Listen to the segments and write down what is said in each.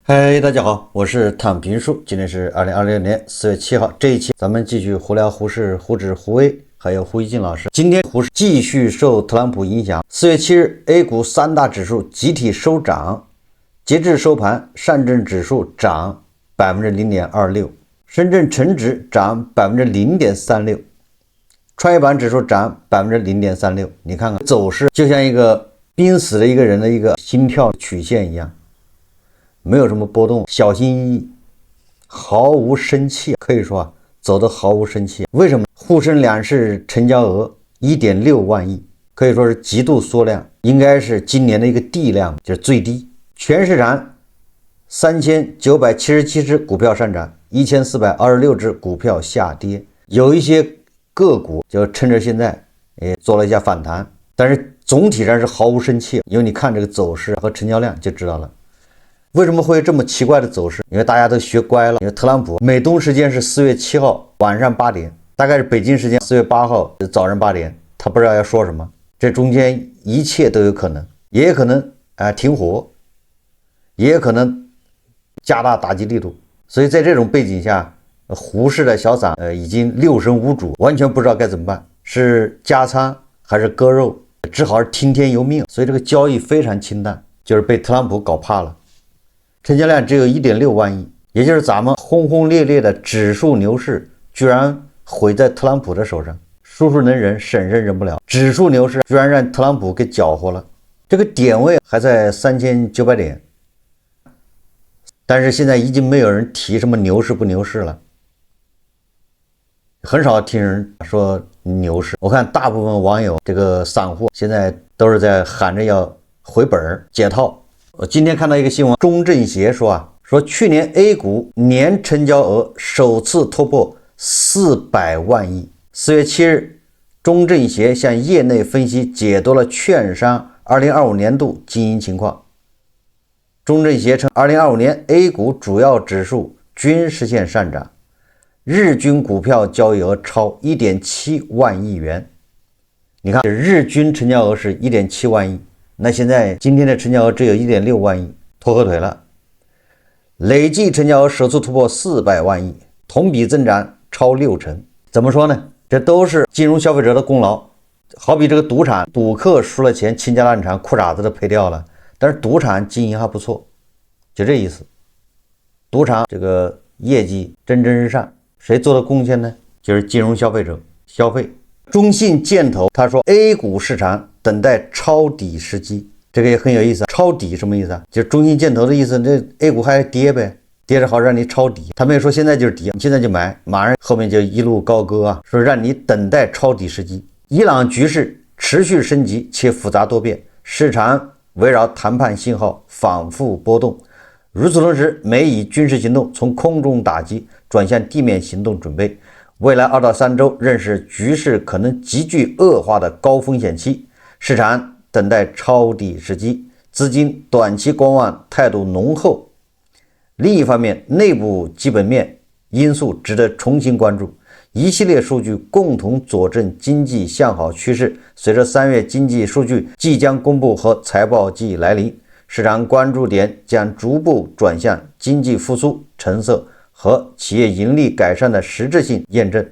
嗨，大家好，我是躺平叔。今天是2026年4月7号，这一期咱們繼續胡聊胡適、胡指、胡威，還有胡一靜老師。今天胡適繼續受特朗普影響。4月7日 ，A 股三大指數集體收漲，截至收盤，上證指數漲0.26%，深圳成指漲0.36%，創業板指數漲0.36%。你看看走勢，就像一個瀕死的一個人的一個心跳曲線一樣。沒有什麼波動，小心翼翼，毫無生氣，可以說走得毫無生氣。為什麼？滬深兩市成交額 1.6 萬億，可以說是極度縮量，應該是今年的一個地量，就是最低。全市場3977只股票上漲，1426只股票下跌，有一些個股就趁着現在也做了一下反彈，但是總體上是毫無生气，因為你看这個走勢和成交量就知道了。為什麼會有這麼奇怪的走勢？因為大家都學乖了。因為特朗普美東時間是4月7號晚上8點，大概是北京時間4月8號早上8點，他不知道要說什麼，這中間一切都有可能，也有可能停火，也有可能加大打擊力度。所以在這種背景下，胡適的小散已經六神無主，完全不知道該怎麼辦，是加倉還是割肉，只好是聽天由命。所以這個交易非常清淡，就是被特朗普搞怕了。成交量只有 1.6 萬億，也就是咱們轟轟烈烈的指數牛市居然毀在特朗普的手上，叔叔能忍，嬸嬸忍不了。指數牛市居然讓特朗普給攪和了，這個點位還在3900點，但是現在已經沒有人提什麼牛市不牛市了，很少聽人說牛市。我看大部分網友這個散戶現在都是在喊着要回本解套。我今天看到一個新聞，中證協說去年 A 股年成交額首次突破400萬億。4月7日，中證協向業內分析解讀了券商2025年度經營情況。中證協稱，2025年 A 股主要指數均實現上漲，日均股票交易額超 1.7 萬億元。你看，日均成交額是 1.7 萬億。那現在今天的成交額只有 1.6 萬億，拖後腿了。累計成交額首次突破400萬億，同比增長超60%。怎麼說呢？這都是金融消費者的功勞。好比這個賭場，賭客輸了錢傾家蕩產，褲衩子都賠掉了，但是賭場經營還不錯，就這意思。賭場這個業績蒸蒸日上，誰做的貢獻呢？就是金融消費者消費。中信建投他說 A 股市場等待抄底時機，這個也很有意思。抄底什麼意思啊？就是中信建投的意思，這 A 股還跌唄，跌着好讓你抄底。他没有說現在就是底，你現在就買，馬上後面就一路高歌啊，說讓你等待抄底時機。伊朗局勢持續升級且複雜多變，市場圍繞談判信號反覆波動。與此同時，美以軍事行動從空中打擊轉向地面行動準備。未來2到3周仍是局勢可能急劇惡化的高風險期，市場等待抄底時機，資金短期觀望態度濃厚。另一方面，內部基本面因素值得重新關注，一系列數據共同佐證經濟向好趨勢。隨着3月經濟數據即將公布和財報季來臨，市場關注點將逐步轉向經濟復甦成色和企業盈利改善的實質性驗證。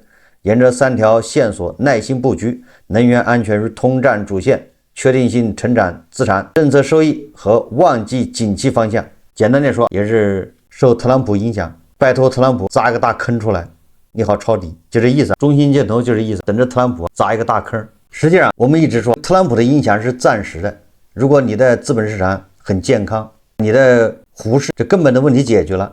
沿着3條線索耐心布局，能源安全與通脹主線、確定性成長資產、政策收益和旺季景氣方向。簡單點說，也是受特朗普影響，拜托特朗普砸一個大坑出來，你好抄底，就這意思。中信建投就是意思，等着特朗普砸一個大坑。實際上我們一直說，特朗普的影響是暫時的，如果你的資本市場很健康，你的胡適这根本的問題解決了，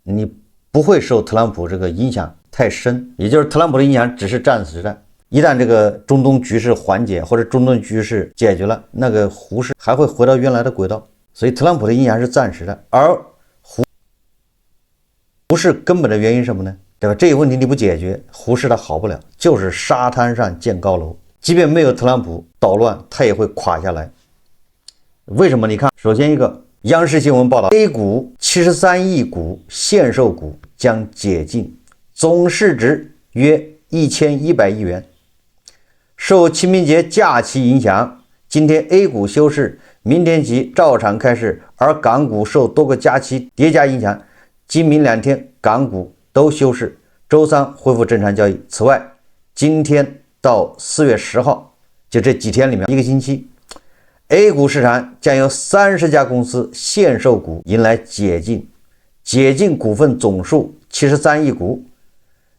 你不會受特朗普這個影響太深，也就是特朗普的影響只是暫時的。一旦這個中東局勢緩解或者中東局勢解決了，那個胡適還會回到原來的軌道。所以特朗普的影響是暫時的，而胡適根本的原因是什麼呢？對吧？這個問題你不解決，胡適他好不了，就是沙灘上建高樓，即便沒有特朗普搗亂，他也會垮下來。為什麼？你看，首先一個央視新聞報道 ，A 股73億股限售股將解禁，總市值約1100億元。受清明節假期影響，今天 A 股休市，明天起照常開市，而港股受多個假期疊加影響，今明兩天港股都休市，周三恢復正常交易。此外，今天到4月10號，就這幾天裡面一個星期， A 股市場將有30家公司限售股迎來解禁，解禁股份總數73億股，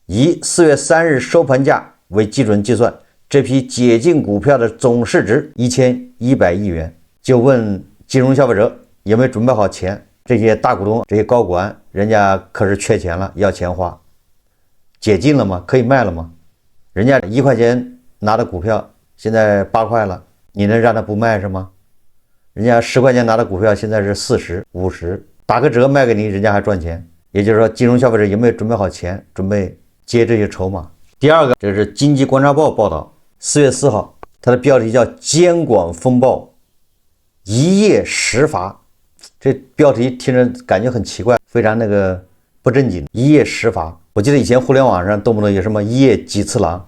以4月3日收盤價為基準計算，這批解禁股票的總市值1100億元。就問金融消費者有沒有準備好錢？這些大股東、這些高管，人家可是缺錢了，要錢花。解禁了嗎？可以賣了嗎？人家1塊錢拿的股票，現在8塊了，你能讓他不賣是嗎？人家10塊錢拿的股票，現在是40、50，打個折賣給你，人家還賺錢。也就是說，金融消費者有沒有準備好錢，準備接這些籌碼？第二個，這是經濟觀察報報道，4月4號，它的標題叫“監管風暴，一夜10罰”。這標題聽着感覺很奇怪，非常不正經。一夜10罰，我記得以前互聯網上動不動有什麼一夜幾次狼，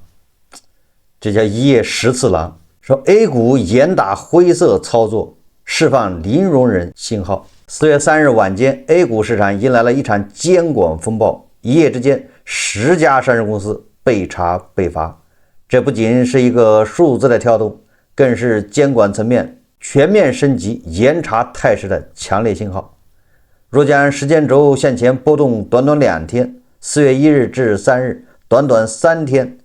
這叫一夜10次狼。說 A 股嚴打灰色操作，釋放零容忍信號。4月3日晚間 ，A 股市場迎來了一場監管風暴，一夜之間10家上市公司被查被罰。這不僅是一個數字的跳動，更是監管層面全面升級嚴查態勢的強烈信號。若將時間軸向前波動短短2天，4月1日至3日，短短3天，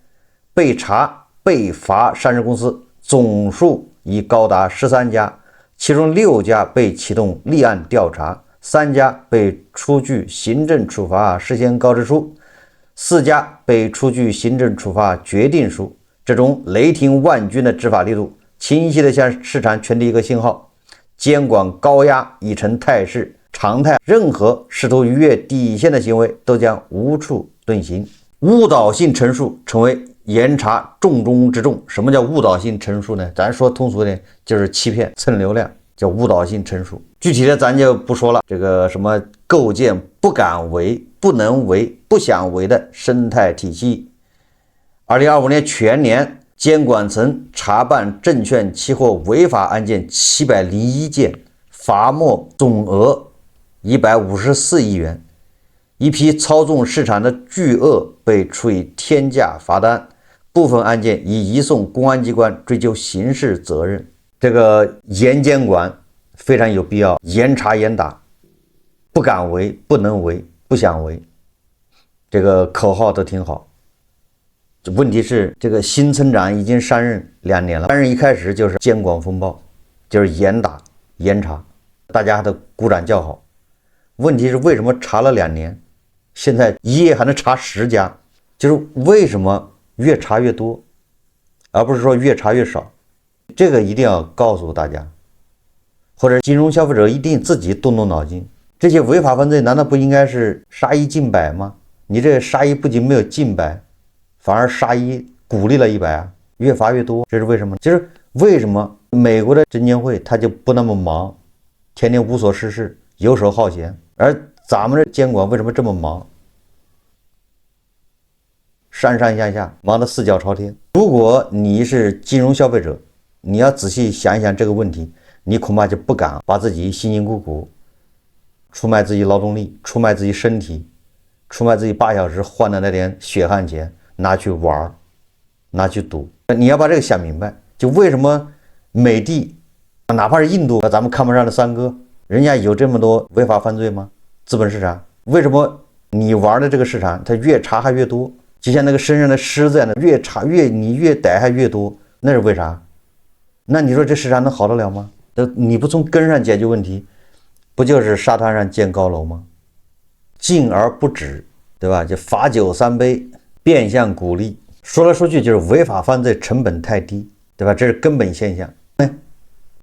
被查被罰上市公司總數已高達13家，其中6家被啟動立案調查，3家被出具行政處罰事先告知書，4家被出具行政處罰決定書。這種雷霆萬鈞的執法力度，清晰地向市場傳遞一個信號：監管高壓已成態勢常態，任何試圖逾越底線的行為都將無處遁形。誤導性陳述成為嚴查重中之重。什麼叫誤導性陳述呢？咱說通俗點，就是欺騙蹭流量，叫誤導性陳述。具體的咱就不說了。這個什麼構建不敢為、不能為、不想為的生態體系。2025年全年，監管層查辦證券期貨違法案件701件，罰沒總額154億元，一批操縱市場的巨鱷被處以天價罰單，部分案件已移送公安機關追究刑事責任。這個嚴監管非常有必要，嚴查嚴打，不敢為、不能為、不想為，這個口號都挺好。問題是，這個新村長已經上任2年了，上任一開始就是監管風暴，就是嚴打嚴查，大家都鼓掌叫好。問題是為什麼查了2年，現在一夜還能查10家？就是為什麼越查越多，而不是說越查越少？這個一定要告訴大家，或者金融消費者一定自己動動腦筋。這些違法犯罪難道不應該是殺一儆百嗎？你這個殺一不僅沒有儆百，反而杀一鼓勵了100啊，越罰越多，這是為什麼？就是為什麼美國的證監會他就不那麼忙，天天無所事事，游手好閒，而咱們的監管為什麼這麼忙？上上下下忙得4腳朝天。如果你是金融消費者，你要仔細想一想这個問題，你恐怕就不敢把自己辛辛苦苦出賣自己勞動力，出賣自己身體，出賣自己8小時換的那點血汗錢拿去玩，拿去賭。你要把这個想明白，就為什麼美帝哪怕是印度咱們看不上的三哥，人家有這麼多違法犯罪嗎？資本市場為什麼你玩的這個市場它越查還越多？就像那個身上的虱子一樣的，越查你越逮還越多，那是為啥？那你說這市场能好得了嗎？你不從根上解決問題，不就是沙灘上建高樓嗎？禁而不止，對吧？就罰酒3杯，變相鼓勵。說來說去就是違法犯罪成本太低，對吧？這是根本現象。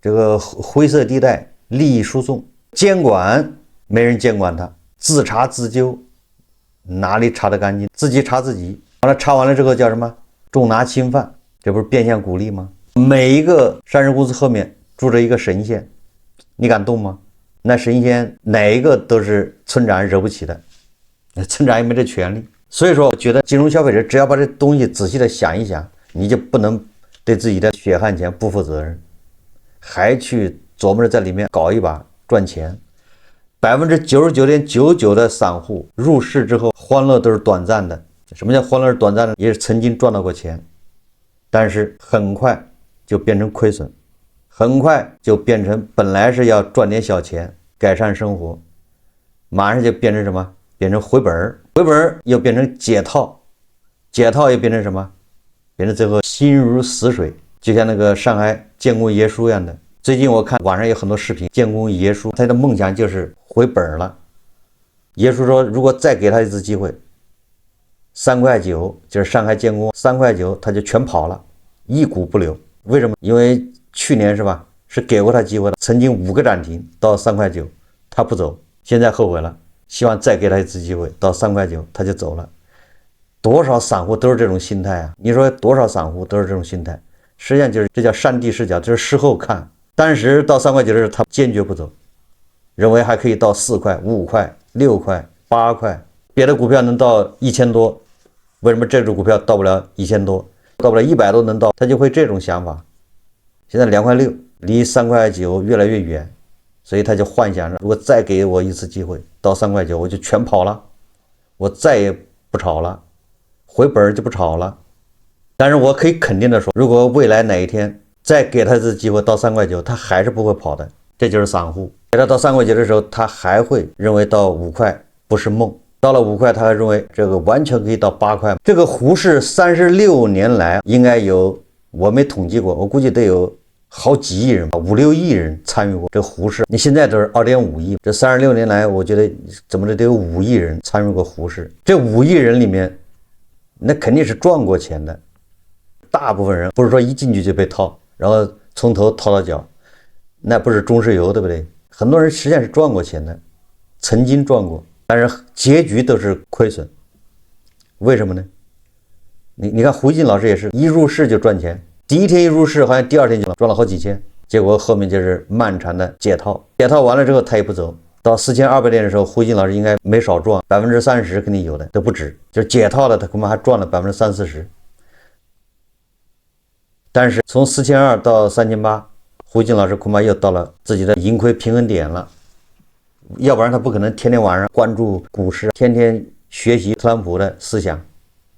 這個灰色地帶利益輸送，監管沒人監管他，自查自糾，哪裡查得乾淨？自己查自己，完了查完了之後叫什麼？重拿輕放，這不是變相鼓勵嗎？每一個上市公司後面住着一個神仙，你敢動嗎？那神仙哪一個都是村長惹不起的，村長也沒這權利。所以說我覺得金融消費者只要把這東西仔細的想一想，你就不能对自己的血汗錢不負責任，還去琢磨着在裡面搞一把賺錢。99.99%的散戶入市之後，歡樂都是短暫的。什麼叫歡樂是短暫的？也是曾經賺到過錢，但是很快就變成虧損，很快就變成本來是要賺點小錢改善生活，馬上就變成什麼？變成回本，回本又變成解套，解套又变成什麼？变成最後心如死水，就像那個上海建功爺叔一樣的。最近我看網上有很多視頻，建功爺叔他的夢想就是回本了。爺叔說，如果再給他一次机会，3.9塊，就是上海建功3.9塊，他就全跑了，一股不留。为什麼？因為去年是吧，是給過他機會的，曾經5個漲停到3.9塊，他不走，現在後悔了，希望再給他一次機會到3.9塊，他就走了。多少散戶都是這種心態啊！你說多少散戶都是這種心態？實際上就是这叫上帝視角，就是事後看。當時到3.9塊的時候，他堅決不走，認為還可以到4塊、5塊、6塊、8塊，別的股票能到1000多，為什麼這隻股票到不了1000多，到不了100多能到？他就會這種想法。現在2.6塊，離3.9塊越來越遠，所以他就幻想着，如果再給我一次機會，到3.9塊我就全跑了，我再也不炒了，回本就不炒了。但是我可以肯定的說，如果未來哪一天再給他一次機會到3.9塊，他還是不會跑的。這就是散戶。給他到3.9塊的時候，他還會認為到5塊不是夢，到了5塊，他還認為這個完全可以到8塊。這個胡適36年來應該有，我沒統計過，我估計得有好幾億人，5、6億人參與過這個胡適。你現在都是2.5億，這36年來，我覺得怎麼得有5億人參與過胡適。這5億人裡面，那肯定是賺過錢的。大部分人不是說一進去就被套，然後從頭套到腳，那不是中石油，對不對？很多人實際上是賺過錢的，曾經賺過，但是結局都是虧損。為什麼呢？你看胡錦老師也是一入市就賺錢，第一天一入市好像第二天就賺了好幾千，結果後面就是漫長的解套，解套完了之後他也不走，到4200點的時候，胡錦老師應該沒少賺，30%肯定有的，都不止，就是解套了他恐怕還賺了30-40%。但是從4200到3800，胡錦老師恐怕又到了自己的盈虧平衡點了，要不然他不可能天天晚上關注股市，天天學習特朗普的思想，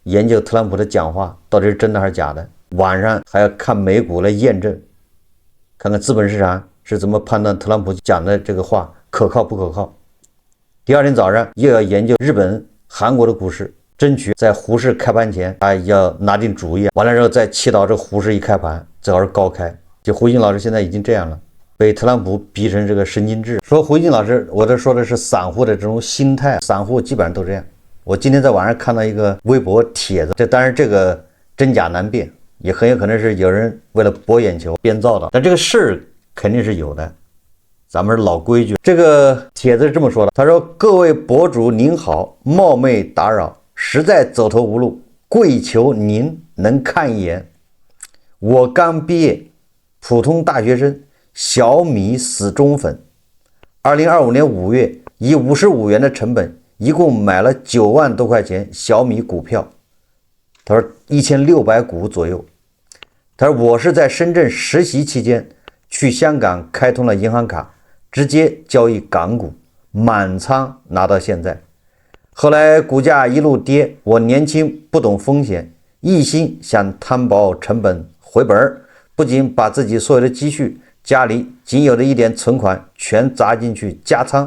研究特朗普的講話到底是真的還是假的，晚上還要看美股來驗證，看看資本市場是怎麼判斷特朗普講的這個話可靠不可靠。第二天早上又要研究日本、韓國的股市，爭取在胡適開盤前要拿定主意，完了之後再祈禱這胡適一開盤最好是高開。就胡錦老師現在已經這樣了，被特朗普逼成這個神經質。說胡錦老師，我這說的是散戶的這種心態，散戶基本上都這樣。我今天在網上看到一個微博帖子，這當然這個真假難辨，也很有可能是有人為了博眼球編造的，但這個事兒肯定是有的。咱們是老規矩，這個帖子是這麼說的，他說：各位博主您好，冒昧打擾，實在走投無路，跪求您能看一眼。我剛畢業，普通大學生，小米死忠粉。2025年5月，以55元的成本，一共買了9萬多塊錢小米股票。他說1600股左右。他說我是在深圳實習期間，去香港開通了銀行卡，直接交易港股，滿倉拿到現在。後來股價一路跌，我年輕不懂風險，一心想攤薄成本回本，不僅把自己所有的積蓄、家裡僅有的一點存款全砸進去加倉，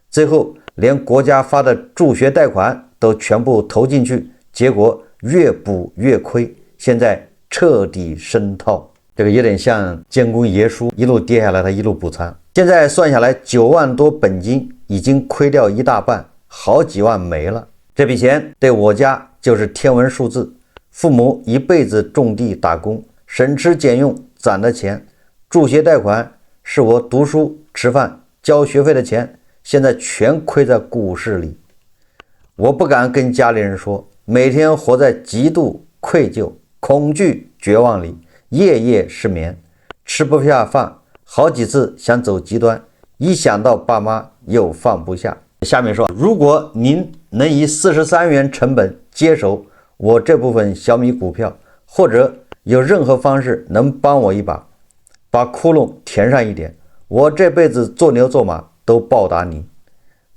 最後連國家發的助學貸款都全部投進去，結果越補越虧，現在徹底深套。這個有點像建功爺叔，一路跌下來他一路補倉，現在算下來9萬多本金已經虧掉一大半，好幾萬沒了。這筆錢對我家就是天文數字，父母一輩子種地打工，省吃儉用攢的錢，助學貸款是我讀書吃飯交學費的錢，現在全虧在股市裡。我不敢跟家裡人說，每天活在極度愧疚、恐懼、絕望裡，夜夜失眠，吃不下飯，好幾次想走極端，一想到爸媽又放不下。下面說，如果您能以43元成本接手我這部分小米股票，或者有任何方式能幫我一把，把窟窿填上一點，我這輩子做牛做馬都報答你，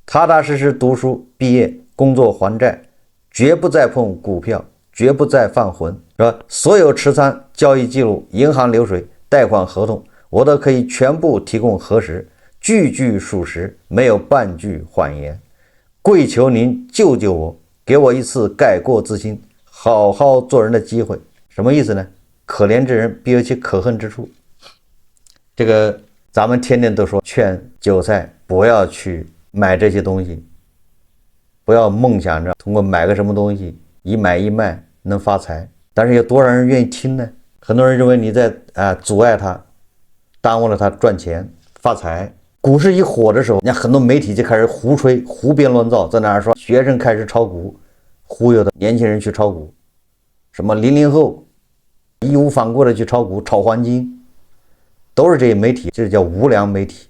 踏踏實實讀書畢業，工作還債，絕不再碰股票，絕不再犯浑，是吧？所有持倉交易記錄、銀行流水、貸款合同，我都可以全部提供核實，句句屬實，沒有半句謊言。跪求您救救我，給我一次改過自新，好好做人的機會。什麼意思呢？可憐之人必有其可恨之處。這個咱們天天都說勸韭菜不要去買這些東西，不要夢想着通過買個什麼東西一買一賣能發財。但是有多少人願意聽呢？很多人認為你在阻礙他，耽誤了他賺錢發財。股市一火的時候，人家很多媒体就開始胡吹胡編亂造，在那兒說學生開始炒股，忽悠的年輕人去炒股，什麼00後義無反顧的去炒股炒黄金，都是這些媒体，這叫无良媒体。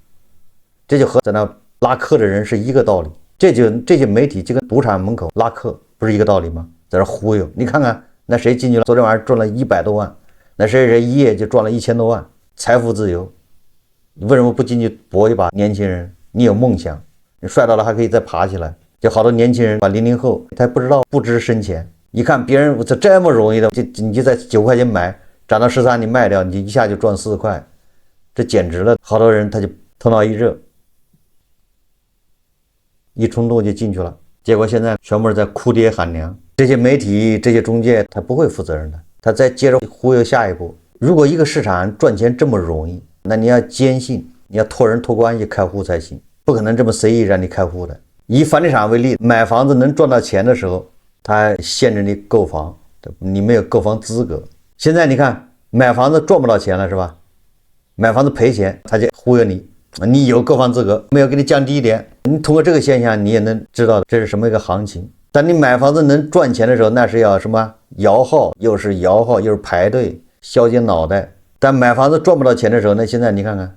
這就和在那拉客的人是一個道理。这些媒体就跟賭場门口拉客不是一個道理嗎？在這忽悠，你看看那誰進去了，昨天晚上賺了100多萬，那誰一夜就賺了1000多萬，財富自由。你為什麼不進去搏一把？年輕人，你有夢想，你摔倒了還可以再爬起來。就好多年輕人把00後，他不知道不知深淺，一看別人這麼容易的，你就在9塊錢買，漲到13你賣掉，你一下就賺4塊，這簡直了。好多人他就頭腦一熱，一衝動就進去了，結果現在全部是在哭爹喊娘。這些媒體這些中介他不會負責任的，他再接着忽悠下一步。如果一個市場賺錢這麼容易，那你要堅信，你要托人托關係開戶才行，不可能這麼隨意讓你開戶的。以房地產為例，買房子能賺到錢的時候，他限制你購房，你沒有購房資格。現在你看買房子賺不到錢了是吧？買房子賠錢，他就忽悠你，你有購房資格，沒有給你降低一點。你通过這個現象，你也能知道這是什麼一個行情。但你買房子能賺錢的時候，那是要什麼搖號，又是搖號，又是排隊，削尖腦袋。但買房子賺不到錢的時候，那現在你看看，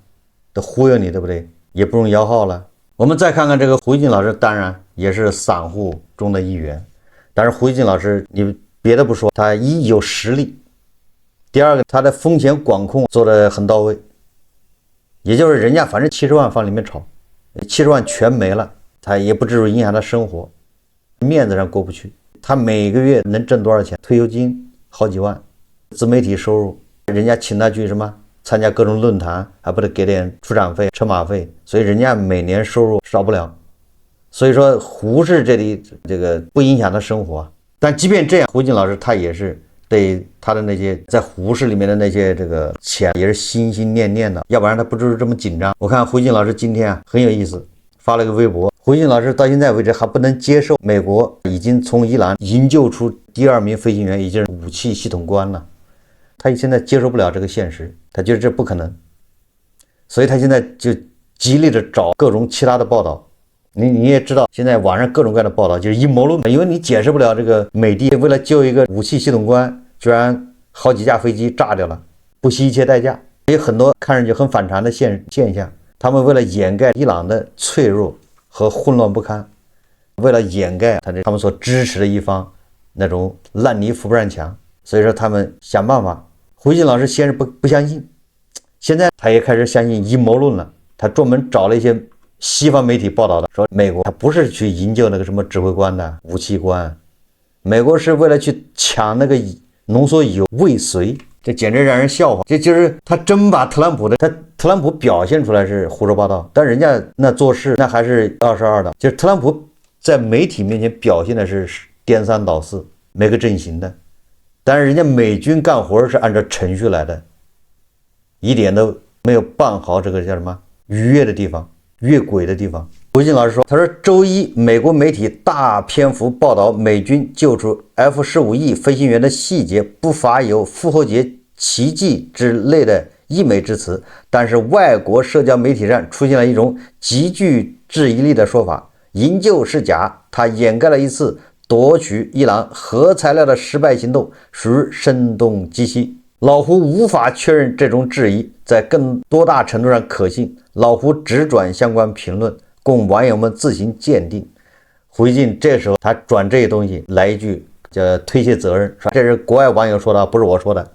都忽悠你，對不對？也不用摇號了。我們再看看這個胡锡進老師，當然也是散戶中的一員。但是胡锡進老師，你別的不說，他一有實力，第二個他的風險管控做得很到位。也就是人家反正70萬放裡面炒，70萬全沒了，他也不至於影響他生活，面子上過不去。他每個月能掙多少錢？退休金好幾萬，自媒體收入。人家請他去什麼參加各種論壇，還不得給點出場費車馬費，所以人家每年收入少不了。所以說胡適這裡這個不影響他生活。但即便這樣，胡锡進老師他也是對他的那些在胡適裡面的那些這個錢也是心心念念的，要不然他不就是這麼緊張。我看胡锡进老師今天很有意思，發了個微博。胡锡進老師到現在為止還不能接受美國已經從伊朗营救出第2名飛行員，已經是武器系統官了。他现在接受不了這個現實，他覺得這不可能，所以他現在就極力的找各種其他的報道。你也知道，現在網上各種各樣的報道就是陰謀論，因為你解釋不了這個美帝為了救一個武器系統官，居然好幾架飛機炸掉了，不惜一切代價。有很多看上去很反常的現象，他們為了掩蓋伊朗的脆弱和混亂不堪，為了掩蓋他們所支持的一方那種爛泥扶不上牆，所以說他們想辦法。胡锡进老師先是不相信，現在他也開始相信陰謀論了。他專門找了一些西方媒體報道的，說美國他不是去營救那個什麼指揮官的武器官，美國是為了去搶那個濃縮鈾未遂，這簡直讓人笑話。這就是他真把特朗普表現出來是胡說八道，但人家那做事那還是22的。就是特朗普在媒體面前表現的是顛三倒四，没個陣型的。但是人家美軍幹活是按照程序來的，一點都沒有半毫這個叫什麼逾越的地方，越軌的地方。胡锡進老師說，他說周一美國媒體大篇幅報道美軍救出 F-15E 飛行員的細節，不乏有復活節奇蹟之類的溢美之詞，但是外國社交媒體上出現了一種極具質疑力的說法，營救是假，它掩蓋了一次奪取伊朗核材料的失敗行動，屬於聲東擊西。老胡無法確認這種質疑在更多大程度上可信，老胡只轉相關評論，供網友們自行鑑定。胡锡進這時候他轉這些東西來一句叫推卸責任，說這是國外網友說的，不是我說的。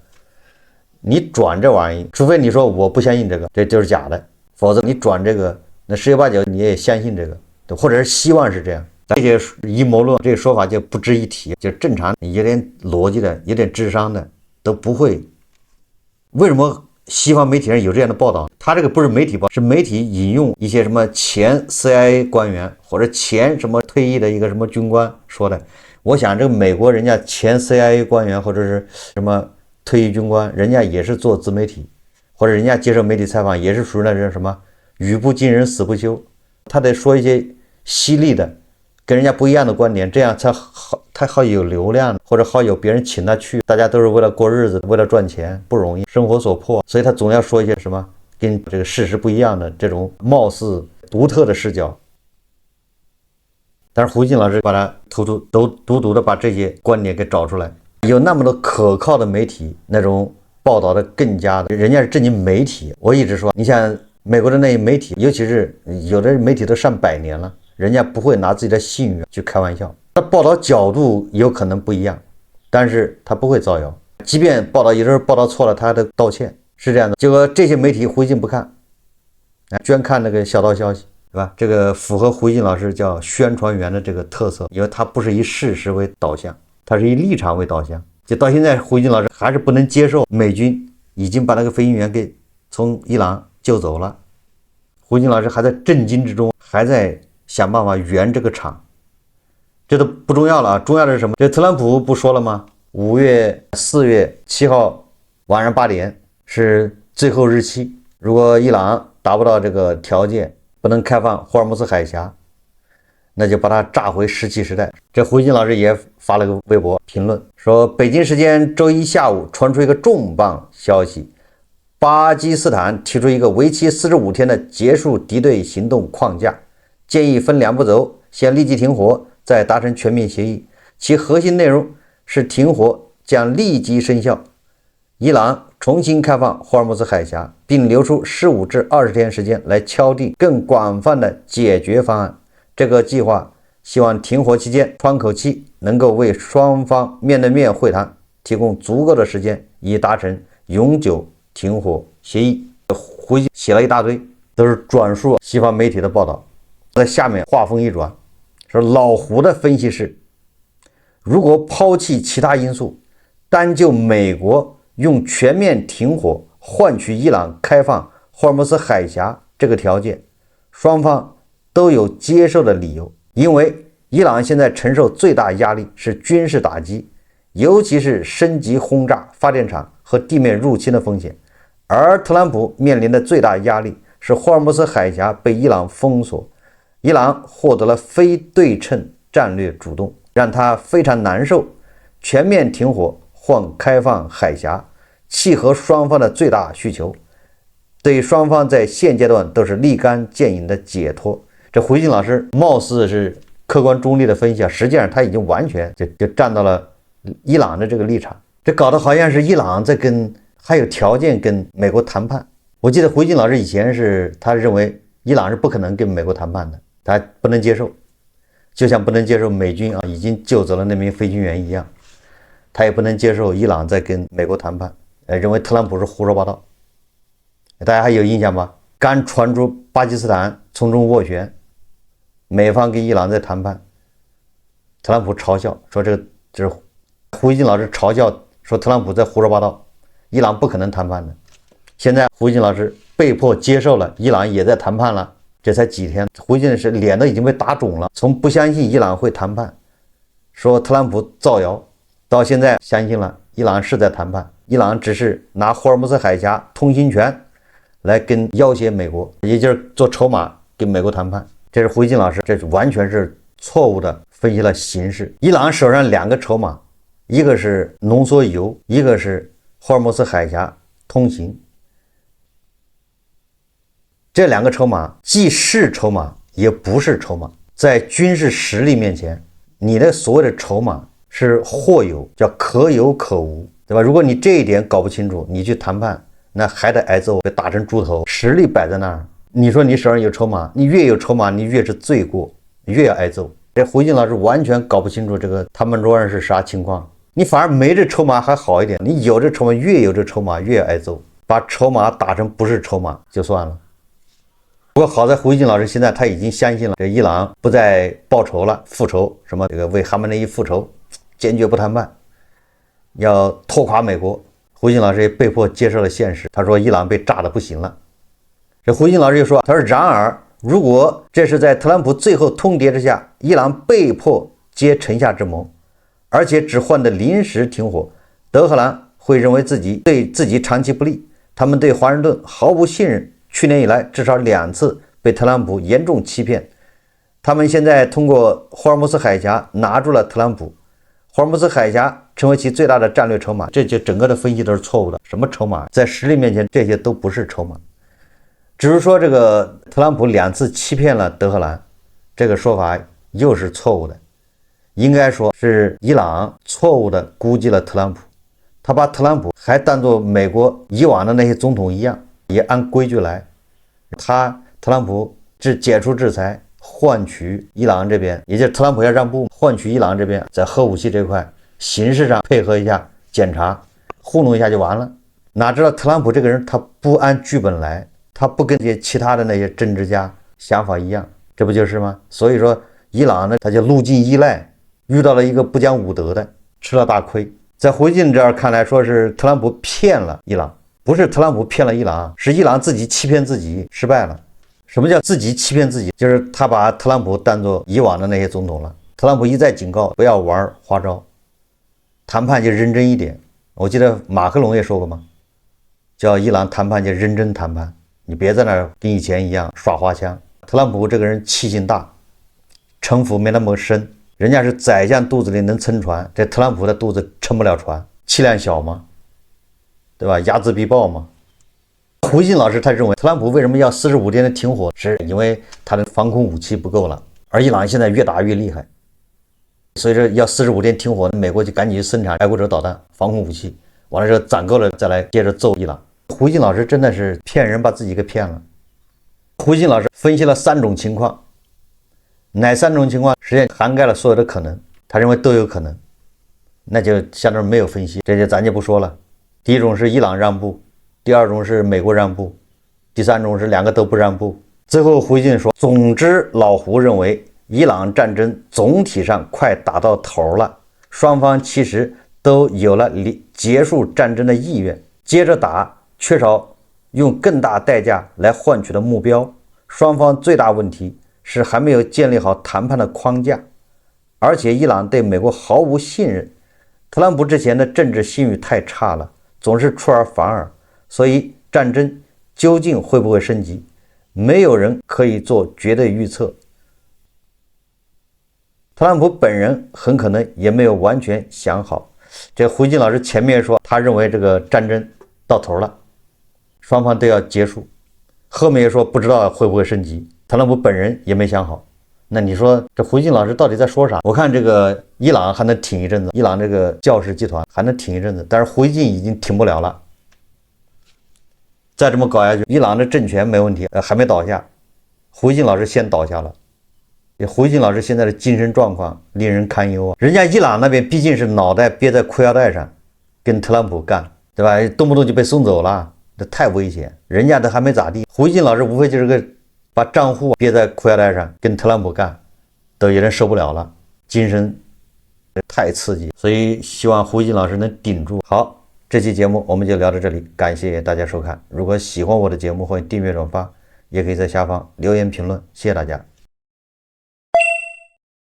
你轉這玩意，除非你說我不相信這個，這就是假的，否則你轉這個，那十有八九你也相信這個，或者是希望是這樣。這些陰謀論這個說法就不值一提，就正常有點邏輯的、有點智商的都不會。為什麼西方媒體上有這樣的報道？他這個不是媒體報，是媒體引用一些什麼前 CIA 官員或者前什麼退役的一個什麼軍官說的。我想這個美國人家前 CIA 官員或者是什麼退役軍官，人家也是做自媒體，或者人家接受媒體採訪也是屬於那种什麼語不驚人死不休，他得說一些犀利的跟人家不一樣的觀點，這樣才好有流量，或者好有別人請他去。大家都是為了過日子，为了賺錢，不容易，生活所迫，所以他總要說一些什麼跟這個事實不一樣的這種貌似獨特的視角。但是胡锡進老師把他独的把这些觀點給找出來，有那麼多可靠的媒體那種報道的更加的，人家是正經媒體。我一直說，你像美國的那些媒體，尤其是有的媒體都上100年了，人家不會拿自己的信譽去開玩笑。他報道角度有可能不一樣，但是他不會造謠，即便報道有時候報道錯了，他還得道歉，是這樣的。結果這些媒體胡锡進不看，居然看那個小道消息，是吧？這個符合胡锡進老師叫宣傳員的這個特色，因為他不是以事實為導向，他是以立場為導向。就到現在，胡锡進老師還是不能接受美軍已經把那個飛行員給從伊朗救走了，胡锡進老師還在震驚之中，還在想辦法圓这個場。這都不重要了啊，重要的是什麼？這特朗普不說了嗎？4月7號晚上8點是最後日期，如果伊朗達不到這個條件，不能開放霍爾木茲海峽，那就把它炸回石器時代。這胡锡進老師也發了個微博評論說，北京時間周一下午傳出一個重磅消息，巴基斯坦提出一個為期45天的結束敵對行動框架，建議分2步走，先立即停火，再達成全面協議，其核心內容是停火將立即生效，伊朗重新開放霍爾木茲海峽，並留出15至20天時間來敲定更廣泛的解決方案。這個計劃希望停火期間窗口期能夠為雙方面對面會談提供足夠的時間，以達成永久停火協議。回寫了一大堆，都是轉述西方媒體的報道。在下面話鋒一轉，說老胡的分析是，如果拋棄其他因素，單就美國用全面停火換取伊朗開放霍爾木茲海峽這個條件，雙方都有接受的理由。因為伊朗現在承受最大壓力是軍事打擊，尤其是升級轟炸發電廠和地面入侵的風險，而特朗普面臨的最大壓力是霍爾木茲海峽被伊朗封鎖，伊朗獲得了非對稱戰略主動，讓他非常難受。全面停火換開放海峽，契合雙方的最大需求，對雙方在現階段都是立竿見影的解脫。這胡錫進老師貌似是客觀中立的分析，實際上他已經完全就站到了伊朗的這個立場，這搞得好像是伊朗在還有條件跟美國談判。我記得胡錫進老師以前他認為伊朗是不可能跟美國談判的，他不能接受，就像不能接受美軍已經救走了那名飛行員一樣，他也不能接受伊朗在跟美國談判，認為特朗普是胡說八道。大家還有印象吗？剛傳出巴基斯坦從中斡旋，美方跟伊朗在談判，特朗普嘲笑說這是胡锡進老師嘲笑說特朗普在胡說八道，伊朗不可能談判的。現在胡锡進老師被迫接受了伊朗也在談判了，這才幾天，胡锡進是臉都已經被打腫了，從不相信伊朗會談判，說特朗普造謠，到現在相信了伊朗是在談判，伊朗只是拿霍爾木茲海峽通行權來要挾美國，也就是做籌碼跟美國談判。這是胡锡進老師，這完全是錯誤的分析了形勢。伊朗手上2個籌碼，一個是濃縮鈾，一個是霍爾木茲海峽通行。這2個籌碼既是籌碼也不是籌碼，在軍事實力面前，你的所謂的籌碼是或有，叫可有可無，對吧？如果你這一點搞不清楚，你去談判那還得挨揍，被打成豬頭。實力擺在那兒，你說你手上有籌碼，你越有籌碼你越是罪過，越要挨揍。這胡锡進老師完全搞不清楚这個談判桌上是啥情況，你反而沒這籌碼還好一點，你有這籌碼，越有這籌碼越要挨揍，把籌碼打成不是籌碼就算了。不过好在胡锡进老師現在他已經相信了，這伊朗不再報仇了，復仇什麼這個為哈梅內伊復仇，堅決不談判，要拖垮美國。胡錫進老師也被迫接受了現實，他說伊朗被炸得不行了。這胡錫進老師就說，他說然而如果這是在特朗普最後通牒之下，伊朗被迫接城下之盟，而且只換得臨時停火，德黑蘭會認為對自己長期不利，他們對華盛頓毫無信任。去年以來至少2次被特朗普嚴重欺騙，他們現在通過霍爾木茲海峽拿住了特朗普，霍爾木茲海峽成為其最大的戰略籌碼。這就整個的分析都是錯誤的，什麼籌碼？在實力面前，這些都不是籌碼。只是說這個特朗普2次欺騙了德黑蘭，這個說法又是錯誤的。應該說是伊朗錯誤的估計了特朗普，他把特朗普還當作美國以往的那些總統一樣，也按規矩來。特朗普解除制裁，換取伊朗這邊，也就是特朗普要讓步，換取伊朗這邊在核武器這塊形式上配合一下檢查，糊弄一下就完了。哪知道特朗普這個人他不按劇本來，他不跟这些其他的那些政治家想法一樣，這不就是嗎？所以說伊朗呢，他就路徑依賴，遇到了一個不講武德的，吃了大虧。在胡锡進這兒看來，說是特朗普騙了伊朗。不是特朗普騙了伊朗，是伊朗自己欺騙自己失敗了。什麼叫自己欺騙自己？就是他把特朗普當作以往的那些總統了。特朗普一再警告不要玩花招，談判就認真一點。我記得馬克龍也說過嘛，叫伊朗談判就認真談判，你別在那兒跟以前一樣耍花槍。特朗普這個人氣性大，城府沒那麼深，人家是宰相肚子裡能撐船，這特朗普的肚子撐不了船，氣量小嗎？對吧？睚眦必報嘛。胡锡進老師他認為，特朗普為什麼要45天的停火，是因為他的防空武器不夠了，而伊朗現在越打越厲害，所以說要45天停火，美國就趕緊去生產愛國者導彈、防空武器，完了之後攒夠了再來接着揍伊朗。胡锡進老師真的是騙人，把自己給騙了。胡锡進老師分析了3種情況，哪3種情況實際上涵蓋了所有的可能，他認為都有可能，那就相當於沒有分析，這就咱就不說了。第一種是伊朗讓步，第二種是美國讓步，第3種是2個都不讓步。最後胡锡進說，總之老胡認為伊朗戰爭總體上快打到頭了，雙方其實都有了結束戰爭的意願，接着打缺少用更大代價來換取的目標，雙方最大問題是還沒有建立好談判的框架，而且伊朗對美國毫無信任，特朗普之前的政治信譽太差了，總是出尔反爾，所以戰爭究竟會不會升級，沒有人可以做絕對預測。特朗普本人很可能也沒有完全想好。這胡錫進老師前面說，他認為這個戰爭到頭了，雙方都要結束，後面又說不知道會不會升級，特朗普本人也沒想好。那你說這胡錫進老師到底在說啥？我看這個伊朗還能挺一陣子，伊朗這個教士集團還能挺一陣子，但是胡錫進已經挺不了了。再這麼搞下去，伊朗的政權沒問題，還沒倒下，胡錫進老師先倒下了。胡錫進老師現在的精神狀況令人堪憂啊！人家伊朗那邊畢竟是腦袋憋在褲腰帶上，跟特朗普幹，對吧？動不動就被送走了，這太危險。人家都還沒咋地，胡錫進老師無非就是個把賬戶憋在褲腰帶上，跟特朗普幹，都有人受不了了，精神太刺激，所以希望胡錫進老師能頂住。好，這期節目我們就聊到這裡，感謝大家收看。如果喜歡我的節目，歡迎訂閱轉發，也可以在下方留言評論，謝謝大家。